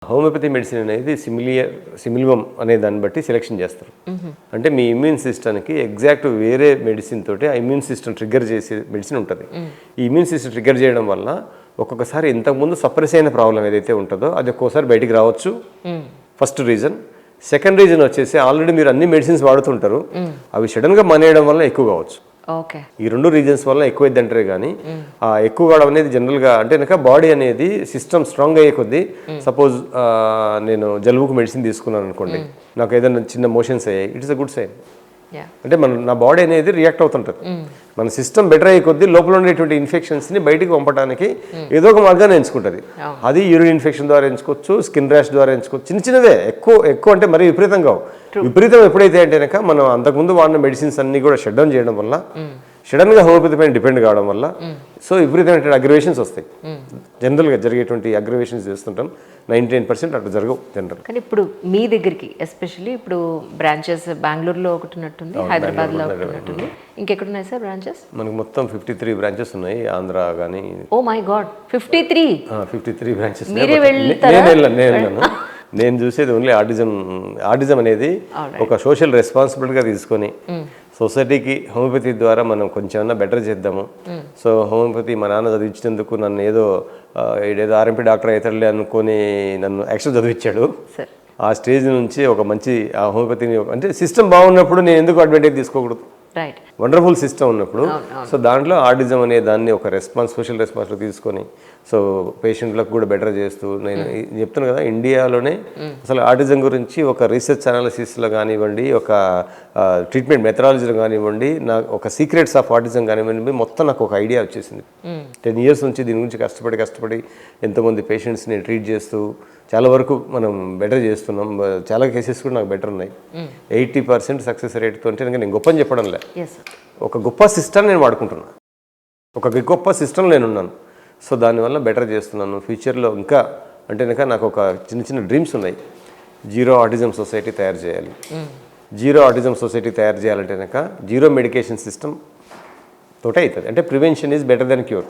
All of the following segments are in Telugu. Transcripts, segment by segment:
హోమియోపతి మెడిసిన్ అనేది సిమిలియం అనే దాన్ని బట్టి సెలెక్షన్ చేస్తారు. అంటే మీ ఇమ్యూన్ సిస్టమ్కి ఎగ్జాక్ట్ వేరే మెడిసిన్ తోటి ఆ ఇమ్యూన్ సిస్టమ్ ట్రిగ్గర్ చేసే మెడిసిన్ ఉంటుంది. ఈ ఇమ్యూన్ సిస్టమ్ ట్రిగ్గర్ చేయడం వల్ల ఒక్కొక్కసారి ఇంతకుముందు సప్రెస్ అయిన ప్రాబ్లం ఏదైతే ఉంటుందో అది ఒక్కోసారి బయటికి రావచ్చు. First reason. సెకండ్ రీజన్ వచ్చేసి ఆల్రెడీ మీరు అన్ని మెడిసిన్స్ వాడుతుంటారు, అవి సడన్గా మానేయడం వల్ల ఎక్కువ కావచ్చు. ఈ రెండు రీజన్స్ వల్ల ఎక్కువైంది అంటారే కానీ ఎక్కువ కావడం అనేది జనరల్గా అంటే కనుక బాడీ అనేది సిస్టమ్ స్ట్రాంగ్ అయ్యే కొద్దీ సపోజ్ నేను జలుబుకు మెడిసిన్ తీసుకున్నాను అనుకోండి, నాకు ఏదైనా చిన్న మోషన్స్ అయ్యాయి, ఇట్స్ అ గుడ్ సైన్. అంటే నా బాడీ అనేది రియాక్ట్ అవుతుంటుంది. మన సిస్టమ్ బెటర్ అయ్యే కొద్దీ లోపల ఉండేటువంటి ఇన్ఫెక్షన్స్ని బయటికి పంపడానికి ఏదో ఒక మార్గాన్ని ఎంచుకుంటుంది. అది యూరిన్ ఇన్ఫెక్షన్ ద్వారా ఎంచుకోవచ్చు, స్కిన్ ర్యాష్ ద్వారా ఎంచుకోవచ్చు. చిన్న చిన్నవే, ఎక్కువ అంటే మరీ విపరీతంగా. విపరీతం ఎప్పుడైతే అంటే కనుక మనం అంతకుముందు వాడిన మెడిసిన్స్ అన్ని కూడా షట్ డౌన్ చేయడం వల్ల, సడన్గా హోమియోపతి పైన డిపెండ్ కావడం వల్ల సో విపరీతమైన అగ్రవేషన్స్ వస్తాయి. జనరల్గా జరిగేటువంటి అగ్రవేషన్స్ చేస్తుంటాం. 99% అట్లా జరగవు జనరల్. కానీ ఇప్పుడు మీ దగ్గరికి ఎస్పెషల్లీ ఇప్పుడు బ్రాంచెస్ బెంగళూరులో ఒకటి ఉన్నట్టుంది, హైదరాబాద్లో ఒకటి ఉన్నట్టుంది, ఇంకెక్కడున్నాయి సార్ బ్రాంచెస్? మనకు మొత్తం 53 బ్రాంచెస్ ఉన్నాయి. ఆంధ్ర కానీ. Oh my god, 53 branches. నేను చూసేది ఓన్లీ ఆటిజం అనేది ఒక సోషల్ రెస్పాన్సిబిలిటీగా తీసుకొని సొసైటీకి హోమియోపతి ద్వారా మనం కొంచెం బెటర్ చేద్దాము. సో హోమియోపతి మా నాన్న చదివించినందుకు నన్ను ఏదో ఆర్ఎంపీ డాక్టర్ అవుతాడులే అనుకొని నన్ను యాక్చువల్ చదివించాడు. ఆ స్టేజ్ నుంచి ఒక మంచి హోమియోపతిని అంటే సిస్టమ్ బాగున్నప్పుడు నేను ఎందుకు అడ్వాంటేజ్ తీసుకోకూడదు? వండర్ఫుల్ సిస్టమ్ ఉన్నప్పుడు. సో దాంట్లో ఆటిజం అనే దాన్ని ఒక సోషల్ రెస్పాన్సిబిలిటీ తీసుకొని సో పేషెంట్లకు కూడా బెటర్ చేస్తూ నేను చెప్తాను కదా, ఇండియాలోనే అసలు ఆటిజం గురించి ఒక రీసెర్చ్ అనాలిసిస్లో కానివ్వండి, ఒక ట్రీట్మెంట్ మెథడాలజీలో కానివ్వండి, నాకు ఒక సీక్రెట్స్ ఆఫ్ ఆటిజం కానివ్వండి, మొత్తం నాకు ఒక ఐడియా వచ్చేసింది. 10 years నుంచి దీని గురించి కష్టపడి ఎంతోమంది పేషెంట్స్ నేను ట్రీట్ చేస్తూ చాలా వరకు మనం బెటర్ చేస్తున్నాం. చాలా కేసెస్ కూడా నాకు బెటర్ ఉన్నాయి. 80% సక్సెస్ రేట్తో. అంటే నేను గొప్పని చెప్పడం లే, ఒక గొప్ప సిస్టమ్ నేను వాడుకుంటున్నాను, ఒక గొప్ప సిస్టమ్ నేనున్నాను. సో దానివల్ల బెటర్ చేస్తున్నాను. ఫ్యూచర్లో ఇంకా అంటే కనుక నాకు ఒక చిన్న డ్రీమ్స్ ఉన్నాయి. జీరో ఆటిజం సొసైటీ తయారు చేయాలి. జీరో ఆటిజం సొసైటీ తయారు చేయాలంటే కనుక జీరో మెడికేషన్ సిస్టమ్ తోటే అవుతుంది. అంటే prevention is better than cure.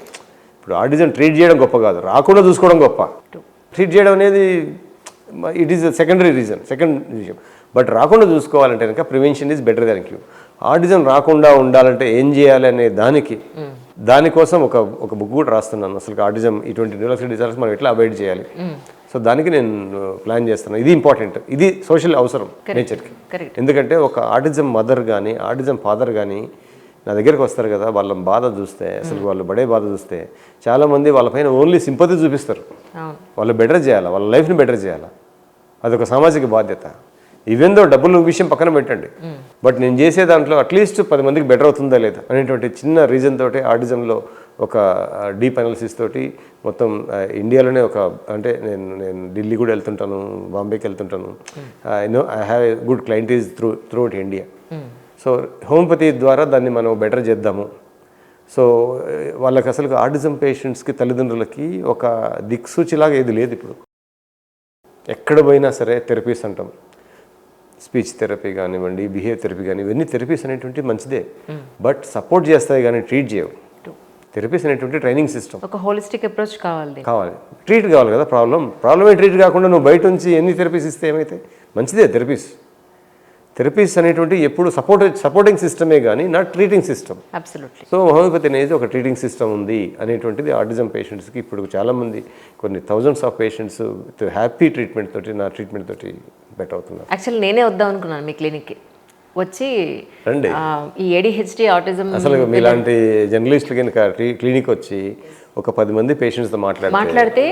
ఇప్పుడు ఆటిజం ట్రీట్ చేయడం గొప్ప కాదు, రాకుండా చూసుకోవడం గొప్ప. ట్రీట్ చేయడం అనేది ఇట్ ఈస్ సెకండ్ విషయం. బట్ రాకుండా చూసుకోవాలంటే కనుక prevention is better than cure. Autism రాకుండా ఉండాలంటే ఏం చేయాలి అనే దానికోసం ఒక బుక్ కూడా రాస్తున్నాను. అసలు ఆటిజం ఇటువంటి న్యూరోలాజికల్ డిజార్డర్స్ మనం ఎట్లా అవాయిడ్ చేయాలి. సో దానికి నేను ప్లాన్ చేస్తున్నాను. ఇది ఇంపార్టెంట్, ఇది సోషల్ అవసరం నేచర్కి. ఎందుకంటే ఒక ఆటిజం మదర్ కానీ ఆటిజం ఫాదర్ కానీ నా దగ్గరికి వస్తారు కదా, వాళ్ళ బాధ చూస్తే, అసలు వాళ్ళు పడే బాధ చూస్తే చాలామంది వాళ్ళపైన ఓన్లీ సింపతి చూపిస్తారు. వాళ్ళు బెటర్ చేయాలా, వాళ్ళ లైఫ్ని బెటర్ చేయాలా, అదొక సామాజిక బాధ్యత. ఈవెందో డబ్బుల విషయం పక్కన పెట్టండి, బట్ నేను చేసే దాంట్లో అట్లీస్ట్ 10 మందికి బెటర్ అవుతుందా లేదా అనేటువంటి చిన్న రీజన్ తోటి ఆటిజంలో ఒక డీప్ అనాలిసిస్ తోటి మొత్తం ఇండియాలోనే ఒక అంటే నేను ఢిల్లీ కూడా వెళ్తుంటాను, బాంబేకి వెళ్తుంటాను. I have a good clientele throughout India. So homeopathy ద్వారా దాన్ని మనం బెటర్ చేద్దాము. సో వాళ్ళకి అసలు ఆటిజం పేషెంట్స్కి తల్లిదండ్రులకి ఒక దిక్సూచిలాగా ఏది లేదు. ఇప్పుడు ఎక్కడ పోయినా సరే థెరపీస్ అంటాం, స్పీచ్ థెరపీ కానివ్వండి, బిహేవ్ థెరపీ కానీ, ఇవన్నీ థెరపీస్ అనేటువంటి మంచిదే, బట్ సపోర్ట్ చేస్తాయి కానీ ట్రీట్ చేయవు. థెరపీస్ అనేటువంటి ట్రైనింగ్ సిస్టమ్, ఒక హోలిస్టిక్ అప్రోచ్ కావాలి, ట్రీట్ కావాలి కదా. ప్రాబ్లమే ట్రీట్ కాకుండా నువ్వు బయట నుంచి ఎన్ని థెరపీస్ ఇస్తే ఏమైతే మంచిదే. థెరపీస్ అనేటువంటి ఎప్పుడు సపోర్టింగ్ సిస్టమే కానీ not treating system. So homeopathy అనేది ఒక ట్రీటింగ్ సిస్టమ్ ఉంది అనేటువంటిది ఆటిజం పేషెంట్స్కి ఇప్పుడు చాలామంది కొన్ని thousands of patients with happy treatment తోటి నా ట్రీట్మెంట్ తోటి బెటర్ అవుతున్నారు. యాక్చువల్లీ నేనే వద్దాం అనుకున్నాను మీ క్లినిక్కి వచ్చి రండి, ఈ ADHD ఆటిజం అసలు మీలాంటి జర్నలిస్టులు కనుక క్లినిక్ వచ్చి ఒక 10 మంది పేషెంట్స్తో మాట్లాడితే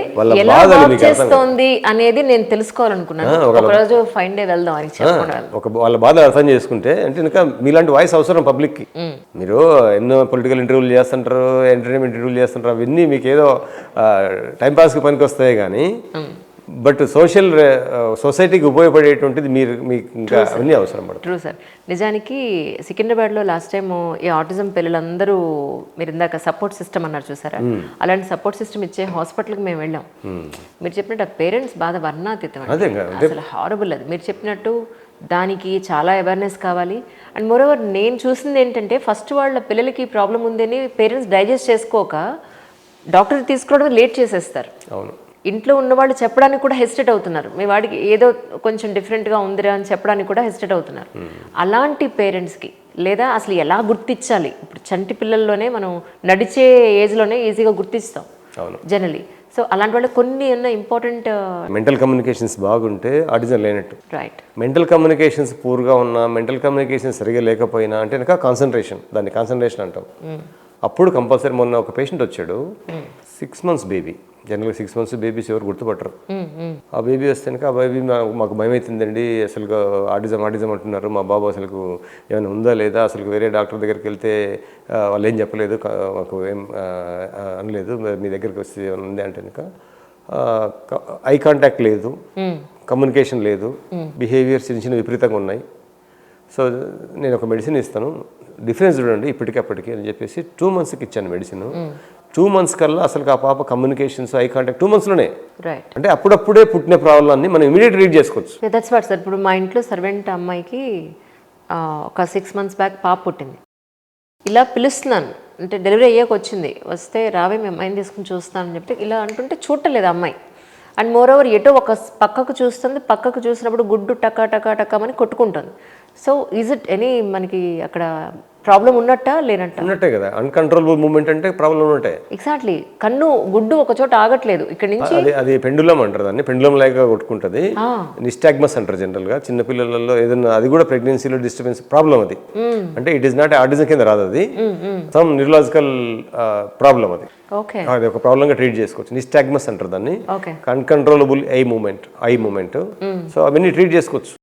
ఎలా వర్క్ చేస్తోంది అనేది నేను తెలుసుకోవాలనుకున్నాను. ఒకరోజు ఫైన్ డే వెళ్దాం అని వాళ్ళ బాధ అర్థం చేసుకుంటే అంటే ఇంకా మీలాంటి వాయిస్ అవసరం పబ్లిక్కి. మీరు ఎన్నో పొలిటికల్ ఇంటర్వ్యూలు చేస్తుంటారు, ఎంటర్టైన్మెంట్ ఇంటర్వ్యూలు చేస్తుంటారు, అవన్నీ మీకు ఏదో టైంపాస్కి పనికి వస్తాయి కానీ బట్ సొసైటీకి ఉపయోగపడేటువంటిది మీకు ఇంకా అన్నీ అవసరం పడుతుంది. True sir. నిజానికి సికింద్రాబాద్లో లాస్ట్ టైం ఈ ఆటిజం పిల్లలందరూ మీరు ఇందాక సపోర్ట్ సిస్టమ్ అన్నారు చూసారా, అలాంటి సపోర్ట్ సిస్టమ్ ఇచ్చే హాస్పిటల్కి మేము వెళ్ళాం. మీరు చెప్పినట్టు ఆ పేరెంట్స్ బాధ వర్ణాతీతం, అసలు హారబుల్. అది మీరు చెప్పినట్టు దానికి చాలా అవేర్నెస్ కావాలి. అండ్ మోరోవర్ నేను చూసింది ఏంటంటే ఫస్ట్ వాళ్ళ పిల్లలకి ప్రాబ్లం ఉందని పేరెంట్స్ డైజెస్ట్ చేసుకోక డాక్టర్ తీసుకోవడం లేట్ చేసేస్తారు. అవును, ఇంట్లో ఉన్నవాళ్ళు చెప్పడానికి కూడా హెసిటేట్ అవుతున్నారు, మీ వాడికి ఏదో కొంచెం డిఫరెంట్గా ఉందిరా అని చెప్పడానికి కూడా హెసిటేట్ అవుతున్నారు. అలాంటి పేరెంట్స్కి లేదా అసలు ఎలా గుర్తించాలి? ఇప్పుడు చంటి పిల్లల్లోనే మనం నడిచే ఏజ్లోనే ఈజీగా గుర్తిస్తాం జనరలీ. సో అలాంటి వాళ్ళు కొన్ని ఉన్న ఇంపార్టెంట్ మెంటల్ కమ్యూనికేషన్స్ బాగుంటే ఆటిజం లేనట్టు. రైట్. మెంటల్ కమ్యూనికేషన్స్ పూర్గా ఉన్నా, మెంటల్ కమ్యూనికేషన్ సరిగా లేకపోయినా అంటే కనుక కాన్సన్ట్రేషన్, దాన్ని కాన్సన్ట్రేషన్ అంటాం. అప్పుడు కంపల్సరీ మొన్న ఒక పేషెంట్ వచ్చాడు, 6 months బేబీ. జనరల్గా 6 months బేబీస్ ఎవరు గుర్తుపట్టరు. ఆ బేబీ వస్తే కనుక ఆ బేబీ మాకు భయం అవుతుందండి, అసలు ఆటిజం అంటున్నారు, మా బాబు అసలు ఏమైనా ఉందా లేదా, అసలు వేరే డాక్టర్ దగ్గరికి వెళ్తే వాళ్ళు ఏం చెప్పలేదు, మాకు ఏం అనలేదు, మీ దగ్గరికి వస్తే ఏమైనా ఉంది అంటే కనుక ఐ కాంటాక్ట్ లేదు, కమ్యూనికేషన్ లేదు, బిహేవియర్స్ చిన్న చిన్న విపరీతంగా ఉన్నాయి. సో నేను ఒక మెడిసిన్ ఇస్తాను, డిఫరెన్స్ చూడండి ఇప్పటికప్పటికి అని చెప్పేసి 2 monthsకి ఇచ్చాను మెడిసిన్. 2 months కల్లా అసలు ఆ పాప కమ్యూనికేషన్స్, ఐ కాంటాక్ట్ 2 monthsలోనే. రైట్. అంటే అప్పుడప్పుడే పుట్టిన ప్రాబ్లమ్ని మనం ఇమీడియట్ రీడ్ చేసుకోవచ్చు. That's what sir. ఇప్పుడు మా ఇంట్లో సర్వెంట్ అమ్మాయికి ఒక 6 months బ్యాక్ పాప పుట్టింది. ఇలా పిలుస్తున్నాను అంటే డెలివరీ అయ్యాక వచ్చింది, వస్తే రావే మేము అమ్మాయిని తీసుకుని చూస్తానని చెప్పి ఇలా అంటుంటే చూడలేదు అమ్మాయి. అండ్ మోర్ ఓవర్ ఎటో ఒక పక్కకు చూస్తుంది, పక్కకు చూసినప్పుడు గుడ్డు టకా టకా టకామని కొట్టుకుంటుంది. సో ఈజ్ ఇట్ ఎనీ మనకి అక్కడ ప్రాబ్లం ఉన్నట్టా లేనట్టా? ఉన్నట్టే కదా, అన్కంట్రోలబుల్ మూమెంట్ అంటే ప్రాబ్లం ఉన్నట్టే. ఎగ్జాక్ట్లీ. కన్ను గుడ్డు ఒక చోట ఆగట్లేదు ఇక్కడ నుంచి. అది పెండులం అంటారు, దాన్ని పెండులం లాగా కొట్టుకుంటుంది. నిస్టాగ్మస్ అంటారు జనరల్గా చిన్నపిల్లలలో. ఏదైనా అది కూడా ప్రెగ్నెన్సీలో డిస్టర్బెన్స్ ప్రాబ్లం అది. అంటే ఇట్ ఈస్ నాట్ ఆటిజం కింద రాదు, అది సమ్ న్యూరలాజికల్ ప్రాబ్లం. అది ఓకే, అది ఒక ప్రాబ్లంగా ట్రీట్ చేసుకోవచ్చు. నిస్టాగ్మస్ అంటారు దాన్ని. Okay. Uncontrollable eye movement. So అవన్నీ ట్రీట్ చేసుకోవచ్చు.